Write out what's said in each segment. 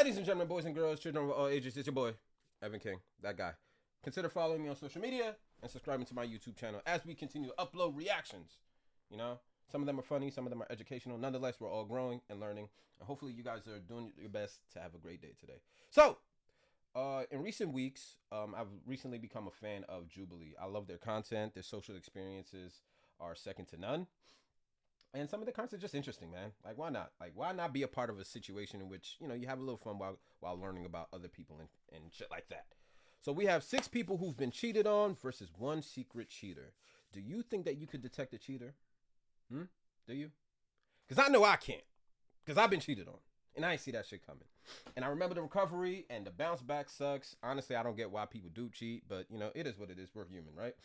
Ladies and gentlemen, boys and girls, children of all ages, it's your boy, Evan King, that guy. Consider following me on social media and subscribing to my YouTube channel as we continue to upload reactions. You know, some of them are funny, some of them are educational. Nonetheless, we're all growing and learning. And hopefully you guys are doing your best to have a great day today. So, in recent weeks, I've recently become a fan of Jubilee. I love their content. Their social experiences are second to none. And some of the content is just interesting, man. Like, why not? Like, why not be a part of a situation in which, you know, you have a little fun while learning about other people and shit like that. So we have 6 people who've been cheated on versus 1 secret cheater. Do you think that you could detect a cheater? Do you? Because I know I can't. Because I've been cheated on. And I ain't see that shit coming. And I remember the recovery and the bounce back sucks. Honestly, I don't get why people do cheat. But, you know, it is what it is. We're human, right?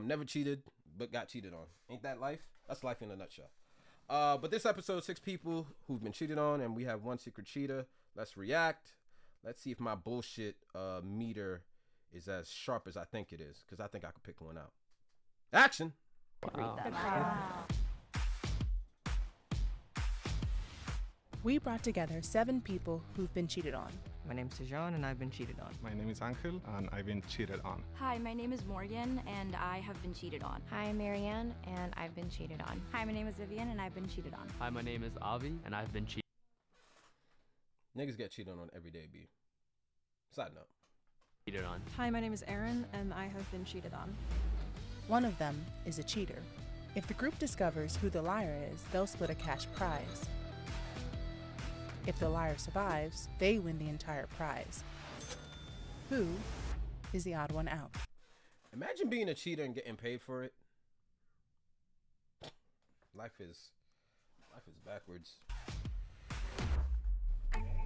Never cheated, but got cheated on. Ain't that life? That's life in a nutshell. But this episode, 6 people who've been cheated on, and we have 1 secret cheater. Let's react. Let's see if my bullshit meter is as sharp as I think it is, because I think I could pick one out. Action! Wow. We brought together 7 people who've been cheated on. My name's Tejan, and I've been cheated on. My name is Ankhel, and I've been cheated on. Hi, my name is Morgan, and I have been cheated on. Hi, I'm Marianne, and I've been cheated on. Hi, my name is Vivian, and I've been cheated on. Hi, my name is Avi, and I've been cheated. Niggas get cheated on every day, B. Side note. Cheated on. Hi, my name is Erin, and I have been cheated on. One of them is a cheater. If the group discovers who the liar is, they'll split a cash prize. If the liar survives, they win the entire prize. Who is the odd one out? Imagine being a cheater and getting paid for it. Life is backwards.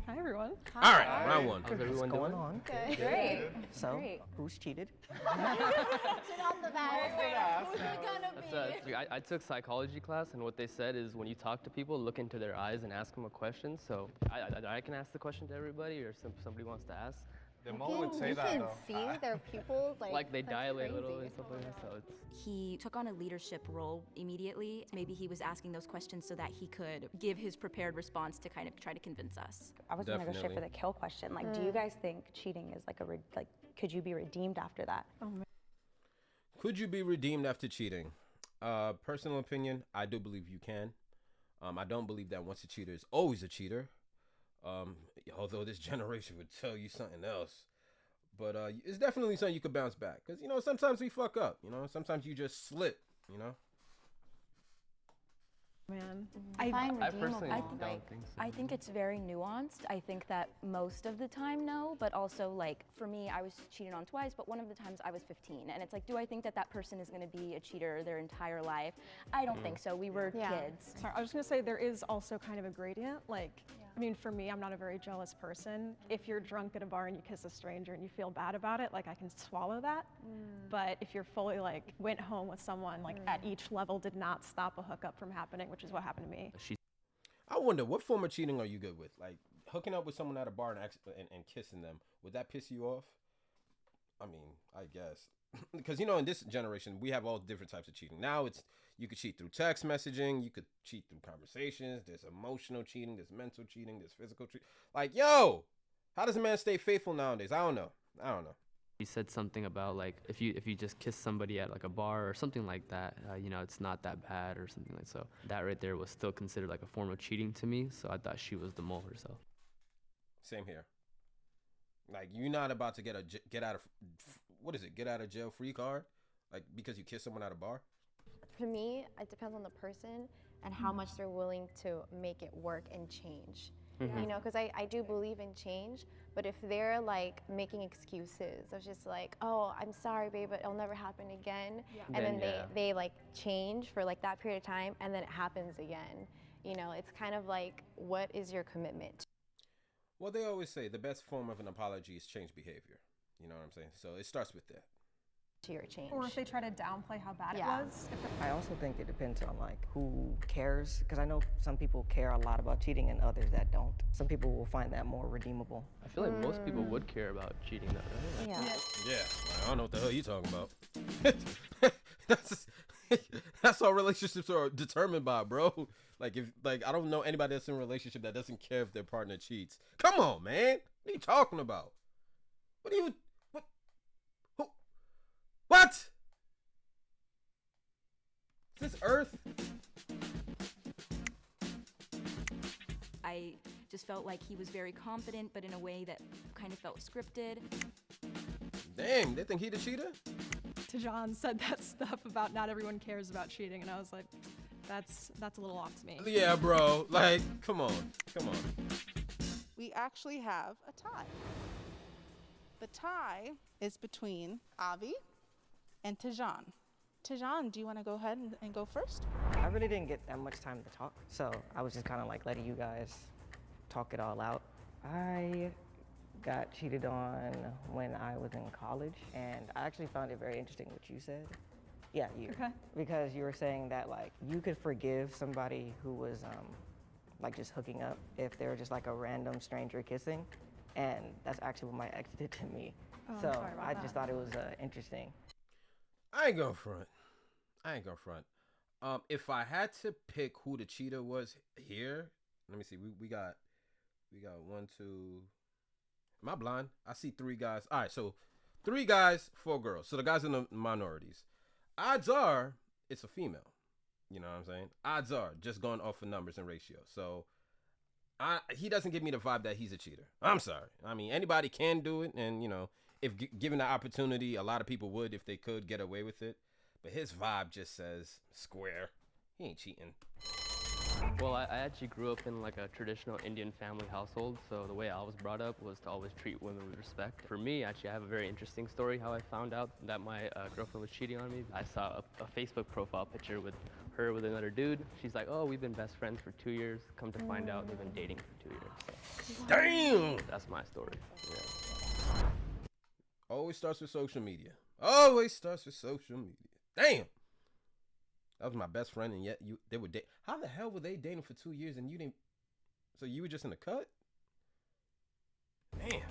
Hi, everyone. All right, round 1. How's everyone going doing? on? Good. Great. So, Great. who's cheated? Sit on the back. Who's it gonna be? I took psychology class, and what they said is when you talk to people, look into their eyes and ask them a question. So I can ask the question to everybody, or somebody wants to ask. The mole would say You that, can though. see their pupils Like they that's dilate a crazy. little and stuff like that. So it's. He took on a leadership role immediately. Maybe he was asking those questions so that he could give his prepared response to kind of try to convince us. I was gonna go straight for Definitely. the kill question. Like, do you guys think cheating is like could you be redeemed after that? Could you be redeemed after cheating? Personal opinion, I do believe you can. I don't believe that once a cheater is always a cheater. Although this generation would tell you something else. But it's definitely something you could bounce back. Because, you know, sometimes we fuck up. You know, sometimes you just slip, you know? Man, Find I redeemable. personally don't think so. I think it's very nuanced. I think that most of the time, no, but also like for me, I was cheated on twice, but one of the times I was 15. And it's like, do I think that that person is gonna be a cheater their entire life? I don't think so. We were kids. sorry, I was gonna say there is also kind of a gradient. Like, I mean, for me, I'm not a very jealous person. If you're drunk at a bar and you kiss a stranger and you feel bad about it, like I can swallow that. But if you're fully like went home with someone like at each level did not stop a hookup from happening, which is what happened to me. I wonder, what form of cheating are you good with? Like, hooking up with someone at a bar and kissing them, would that piss you off? I mean, I guess. Because, you know, in this generation, we have all different types of cheating. Now, you could cheat through text messaging. You could cheat through conversations. There's emotional cheating. There's mental cheating. There's physical cheating. Like, yo, how does a man stay faithful nowadays? I don't know. He said something about like if you just kiss somebody at like a bar or something like that, you know, it's not that bad or something like so. That right there was still considered like a form of cheating to me. So I thought she was the mole herself. Same here. Like, you're not about to get out of jail free card? Like, because you kiss someone at a bar? For me, it depends on the person and how much they're willing to make it work and change. You know, because I do believe in change, but if they're like making excuses of just like, oh, I'm sorry, babe, but it'll never happen again, and then they like change for like that period of time, and then it happens again. You know, it's kind of like, what is your commitment? Well, they always say the best form of an apology is change behavior. You know what I'm saying? So it starts with that. To your change. Or if they try to downplay how bad it Yeah. was. I also think it depends on like who cares, because I know some people care a lot about cheating and others that don't. Some people will find that more redeemable. I feel like most people would care about cheating though, right? Yeah. Yeah, I don't know what the hell you talking about. That's all relationships are determined by, bro. Like I don't know anybody that's in a relationship that doesn't care if their partner cheats. Come on, man. What are you talking about? What are you? What? Who? What? Is this Earth? I just felt like he was very confident, but in a way that kind of felt scripted. Damn, they think he the cheater? Tajan said that stuff about not everyone cares about cheating, and I was like, that's a little off to me. Yeah, bro. Like, come on. We actually have a tie. The tie is between Avi and Tajan. Tajan, do you want to go ahead and go first? I really didn't get that much time to talk, so I was just kind of like letting you guys talk it all out. I got cheated on when I was in college, and I actually found it very interesting what you said. Yeah, you. Okay. Because you were saying that like you could forgive somebody who was like just hooking up if they were just like a random stranger kissing, and that's actually what my ex did to me. Oh, I'm So sorry about I that. just thought it was interesting. I ain't gonna front. If I had to pick who the cheater was here, let me see. We got 1, 2. Am I blind? I see 3 guys. All right, so 3 guys, 4 girls. So the guys in the minorities. Odds are it's a female. You know what I'm saying? Odds are, just going off of numbers and ratio. So he doesn't give me the vibe that he's a cheater. I'm sorry. I mean, anybody can do it, and you know, if given the opportunity, a lot of people would if they could get away with it. But his vibe just says square. He ain't cheating. Well, I actually grew up in like a traditional Indian family household, so the way I was brought up was to always treat women with respect. For me, actually, I have a very interesting story how I found out that my girlfriend was cheating on me. I saw a Facebook profile picture with her with another dude. She's like, oh, we've been best friends for 2 years. Come to find out, they've been dating for 2 years. So Damn! that's my story. Yeah. Always starts with social media. Damn! That was my best friend, and yet they were dating. How the hell were they dating for 2 years and you didn't? So you were just in the cut? Man.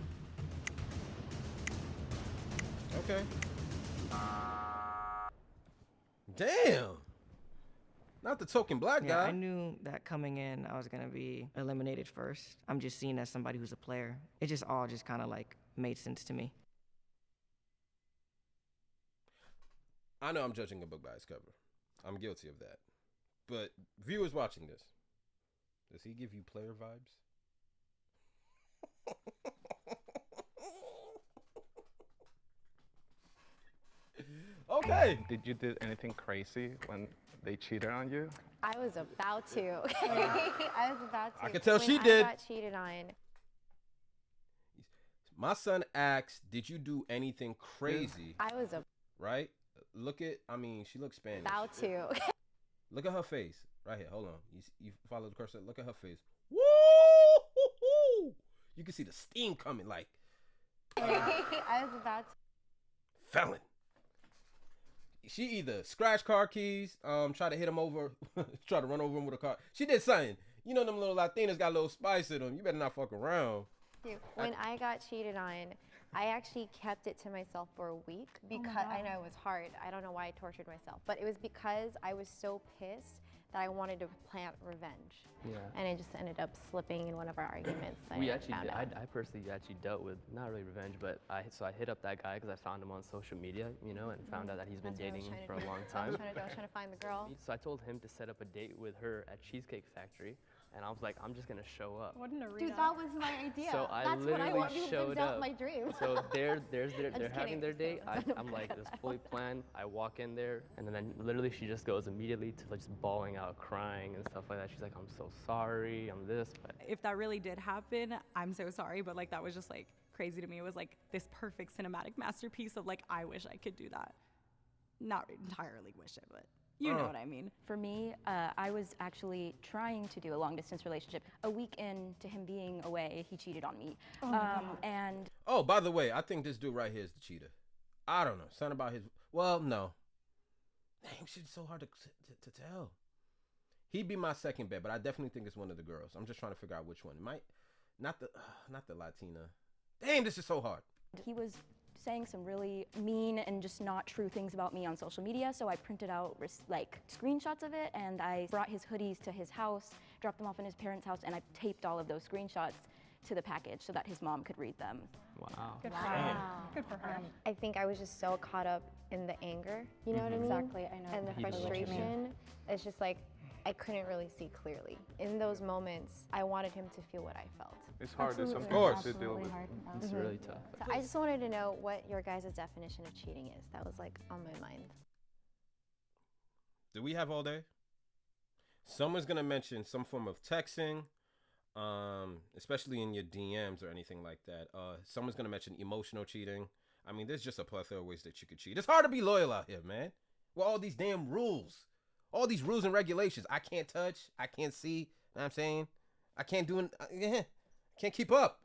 Okay. Damn. Not the token black Yeah, guy. I knew that coming in, I was gonna be eliminated first. I'm just seen as somebody who's a player. It just all just kind of like made sense to me. I know I'm judging a book by its cover. I'm guilty of that. But viewers watching this, does he give you player vibes? Okay. Did you do anything crazy when they cheated on you? I was about to. I was about to. I could tell When she did. I got cheated on. My son asked, did you do anything crazy? I was Right? She looks Spanish. about to. Look at her face. Right here. Hold on. You follow the cursor. Look at her face. Woo! You can see the steam coming like. I was about to. Felon. She either scratched car keys, try to hit him over, try to run over him with a car. She did something. You know them little Latinas got a little spice in them. You better not fuck around. When I got cheated on, I actually kept it to myself for a week because I know it was hard. I don't know why I tortured myself, but it was because I was so pissed that I wanted to plant revenge. Yeah. And it just ended up slipping in one of our arguments. We actually, I personally actually dealt with not really revenge, but I hit up that guy because I found him on social media, you know, and found out that he's been That's what I was dating trying to for a do. long I was time. trying to find the girl. So I told him to set up a date with her at Cheesecake Factory, and I was like, I'm just gonna show up. What an arena. Dude, that was my idea. So I That's what I literally want. You showed lived out up. my dream. So they're just having kidding. their date. So- I'm like, it's fully planned. I walk in there, and then literally she just goes immediately to like just bawling out, crying and stuff like that. She's like, I'm so sorry, I'm this, but If that really did happen, I'm so sorry, but like that was just like crazy to me. It was like this perfect cinematic masterpiece of like, I wish I could do that. Not entirely wish it, but you know what I mean. For me, I was actually trying to do a long distance relationship. A week into him being away, he cheated on me. And Oh, by the way, I think this dude right here is the cheater. I don't know. Something about his. Well, no. Damn, shit's so hard to tell. He'd be my second bet, but I definitely think it's one of the girls. I'm just trying to figure out which one. It might not the Latina. Damn, this is so hard. he was saying some really mean and just not true things about me on social media. So I printed out like screenshots of it, and I brought his hoodies to his house, dropped them off in his parents' house, and I taped all of those screenshots to the package so that his mom could read them. Wow. Good for her. Good for her. I think I was just so caught up in the anger, you know what I mean? Exactly, I know. And the Heat of the moment. frustration. It's just like, I couldn't really see clearly. In those moments, I wanted him to feel what I felt. It's hard Absolutely. sometimes to deal with. It's really tough. So I just wanted to know what your guys' definition of cheating is. That was like on my mind. Do we have all day? Someone's gonna mention some form of texting, especially in your DMs or anything like that. Someone's gonna mention emotional cheating. I mean, there's just a plethora of ways that you could cheat. It's hard to be loyal out here, man. With all these damn rules, all these rules and regulations. I can't touch. I can't see. You know what I'm saying? I can't do it. Can't keep up.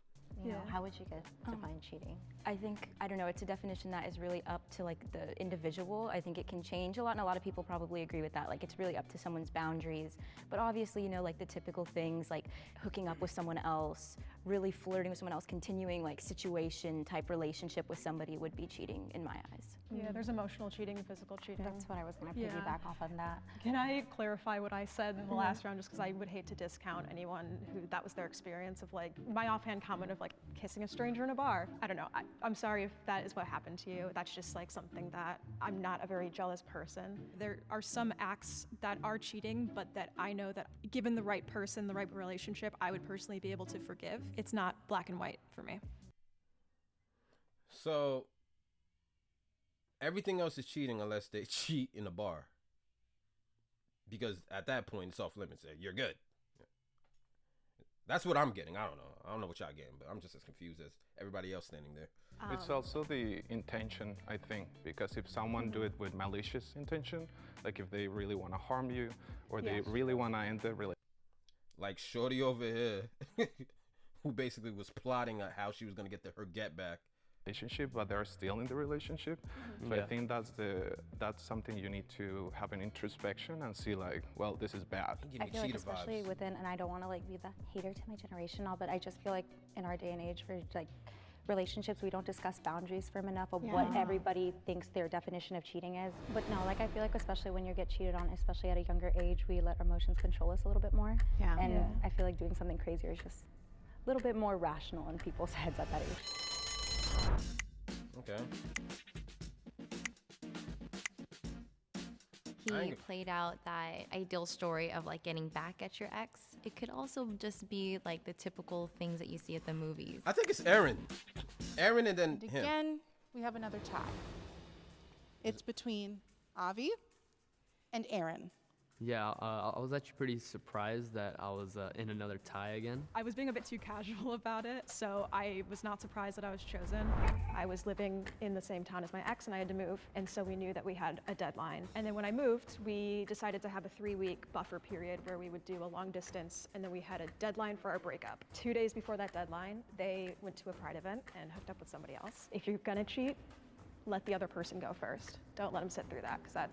You know, how would you define cheating? I think, I don't know, it's a definition that is really up to like the individual. I think it can change a lot, and a lot of people probably agree with that. Like, it's really up to someone's boundaries. But obviously, you know, like the typical things like hooking up with someone else, really flirting with someone else, continuing like situation type relationship with somebody would be cheating in my eyes. Yeah, there's emotional cheating and physical cheating. That's what I was going to Yeah. piggyback off on that. Can I clarify what I said in the last round, just because I would hate to discount anyone who that was their experience of like my offhand comment of like kissing a stranger in a bar. I don't know. I'm sorry if that is what happened to you. That's just like something that I'm not a very jealous person. There are some acts that are cheating, but that I know that given the right person, the right relationship, I would personally be able to forgive. It's not black and white for me. So everything else is cheating unless they cheat in a bar. Because at that point, it's off limits. You're good. That's what I'm getting. I don't know. I don't know what y'all getting, but I'm just as confused as everybody else standing there. It's also the intention, I think, because if someone do it with malicious intention, like if they really want to harm you or they really want to end the relationship. Like Shorty over here, who basically was plotting how she was going to get her get back. But they're still in the relationship. So I think that's something you need to have an introspection and see like, well, this is bad. I feel like especially within, and I don't want to like be the hater to my generation and all, but I just feel like in our day and age for like relationships, we don't discuss boundaries firm enough of what everybody thinks their definition of cheating is. But no, like I feel like especially when you get cheated on, especially at a younger age, we let our emotions control us a little bit more. Yeah. And I feel like doing something crazier is just a little bit more rational in people's heads at that age. Okay. He played out that ideal story of like getting back at your ex. It could also just be like the typical things that you see at the movies. I think it's Aaron. Aaron and then him. Again, we have another tie. It's between Avi and Aaron. Yeah, I was actually pretty surprised that I was in another tie again. I was being a bit too casual about it, so I was not surprised that I was chosen. I was living in the same town as my ex and I had to move, and so we knew that we had a deadline. And then when I moved, we decided to have a 3-week buffer period where we would do a long distance, and then we had a deadline for our breakup. 2 days before that deadline, they went to a Pride event and hooked up with somebody else. If you're gonna cheat, let the other person go first. Don't let them sit through that, because that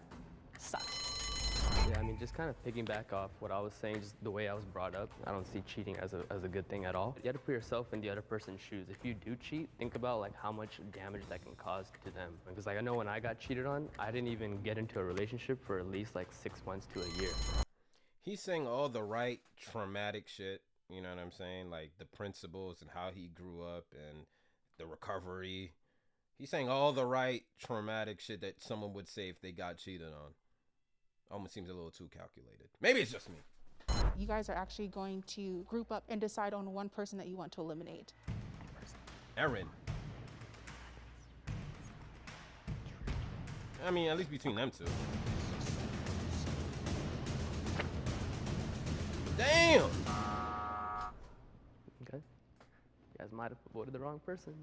sucks. Yeah, I mean, just kind of piggyback off what I was saying, just the way I was brought up. I don't see cheating as a good thing at all. You have to put yourself in the other person's shoes. If you do cheat, think about like how much damage that can cause to them. Because like I know when I got cheated on, I didn't even get into a relationship for at least like 6 months to a year. He's saying all the right traumatic shit, you know what I'm saying? Like the principles and how he grew up and the recovery. He's saying all the right traumatic shit that someone would say if they got cheated on. Almost seems a little too calculated. Maybe it's just me. You guys are actually going to group up and decide on one person that you want to eliminate. Aaron. I mean, at least between them two. Damn! Okay. You guys might have voted the wrong person.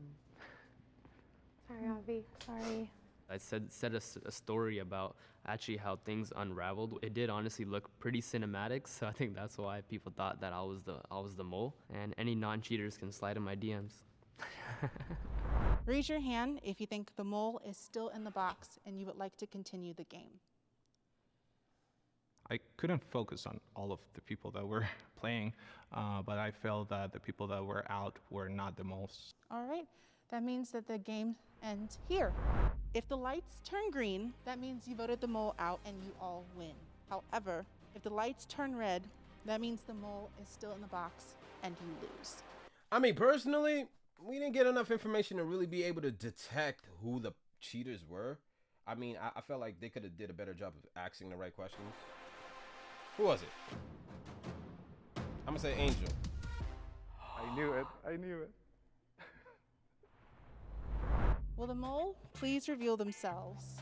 Sorry, Avi. Sorry. I said a story about actually how things unraveled. It did honestly look pretty cinematic, so I think that's why people thought that I was the mole. And any non-cheaters can slide in my DMs. Raise your hand if you think the mole is still in the box and you would like to continue the game. I couldn't focus on all of the people that were playing, but I felt that the people that were out were not the most. All right, that means that the game ends here. If the lights turn green, that means you voted the mole out and you all win. However, if the lights turn red, that means the mole is still in the box and you lose. I mean, personally, we didn't get enough information to really be able to detect who the cheaters were. I mean, I felt like they could have did a better job of asking the right questions. Who was it? I'm gonna say Angel. I knew it. I knew it. Will the mole please reveal themselves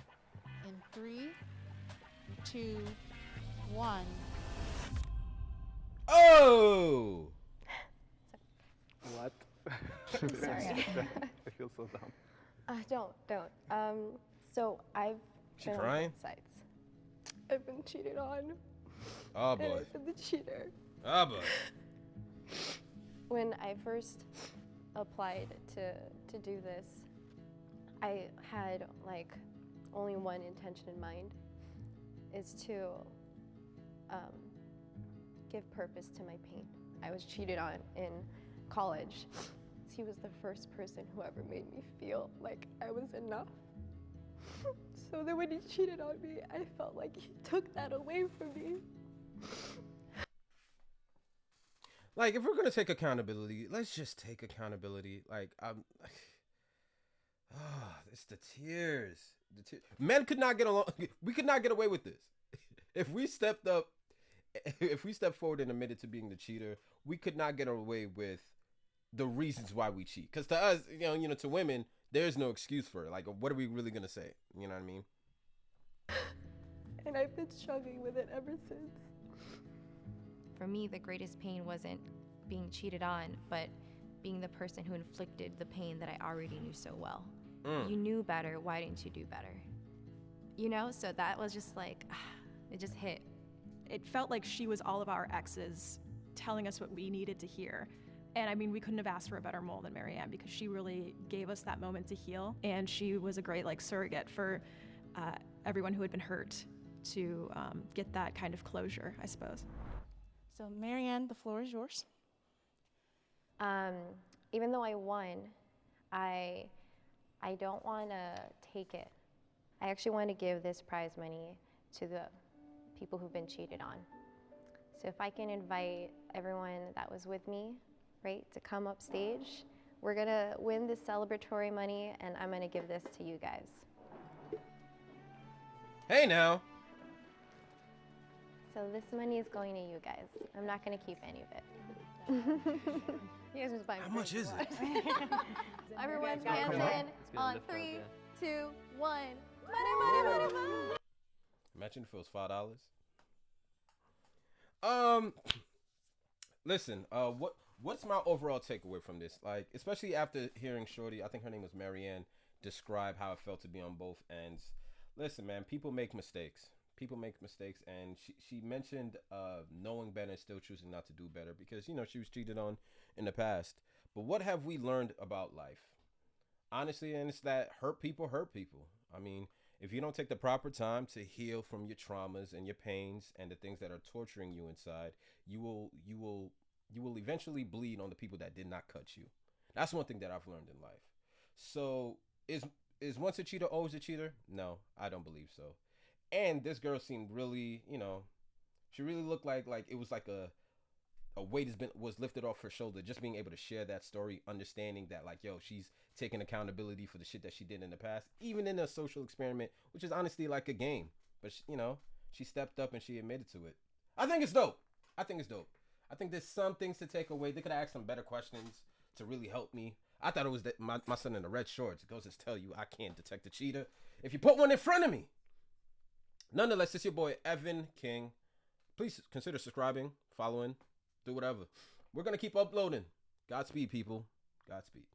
in 3, 2, 1. Oh! What? Sorry. I feel so dumb. Don't. So I've She been crying? on both sides. I've been cheated on. Oh And boy. I've been the cheater. Oh boy. When I first applied to do this, I had like only one intention in mind, is to give purpose to my pain. I was cheated on in college. He was the first person who ever made me feel like I was enough. So then when he cheated on me, I felt like he took that away from me. Like, if we're gonna take accountability, let's just take accountability. Like, it's the tears. Men could not get along. We could not get away with this. If we stepped up, if we stepped forward and admitted to being the cheater, we could not get away with the reasons why we cheat. Because to us, you know, to women, there's no excuse for it. Like, what are we really gonna say? You know what I mean? And I've been struggling with it ever since. For me, the greatest pain wasn't being cheated on, but being the person who inflicted the pain that I already knew so well. You knew better, why didn't you do better? You know, so that was just like, it just hit. It felt like she was all of our exes telling us what we needed to hear. And I mean, we couldn't have asked for a better mole than Marianne, because she really gave us that moment to heal. And she was a great surrogate for everyone who had been hurt to get that kind of closure, I suppose. So Marianne, the floor is yours. Even though I won, I don't want to take it. I actually want to give this prize money to the people who've been cheated on. So if I can invite everyone that was with me, right, to come up stage, we're gonna win this celebratory money, and I'm gonna give this to you guys. Hey now. So this money is going to you guys. I'm not gonna keep any of it. You guys just buy me How much is it? Everyone's hands in on 3, 2, 1. Money. Imagine if it was $5. Listen, what's my overall takeaway from this? Like, especially after hearing Shorty, I think her name was Marianne, describe how it felt to be on both ends. Listen, man, people make mistakes. People make mistakes, and she mentioned knowing better and still choosing not to do better because, you know, she was cheated on in the past. But what have we learned about life? Honestly, and it's that hurt people hurt people. I mean, if you don't take the proper time to heal from your traumas and your pains and the things that are torturing you inside, you will eventually bleed on the people that did not cut you. That's one thing that I've learned in life. So is once a cheater always a cheater? No, I don't believe so. And this girl seemed really, you know, she really looked like it was like a weight was lifted off her shoulder, just being able to share that story, understanding that, like, yo, she's taking accountability for the shit that she did in the past, even in a social experiment, which is honestly like a game. But she, you know, she stepped up and she admitted to it. I think it's dope. I think there's some things to take away. They could have asked some better questions to really help me. I thought it was that my son in the red shorts. It goes to tell you I can't detect a cheater if you put one in front of me. Nonetheless, it's your boy Evan King. Please consider subscribing, following, do whatever. We're going to keep uploading. Godspeed, people. Godspeed.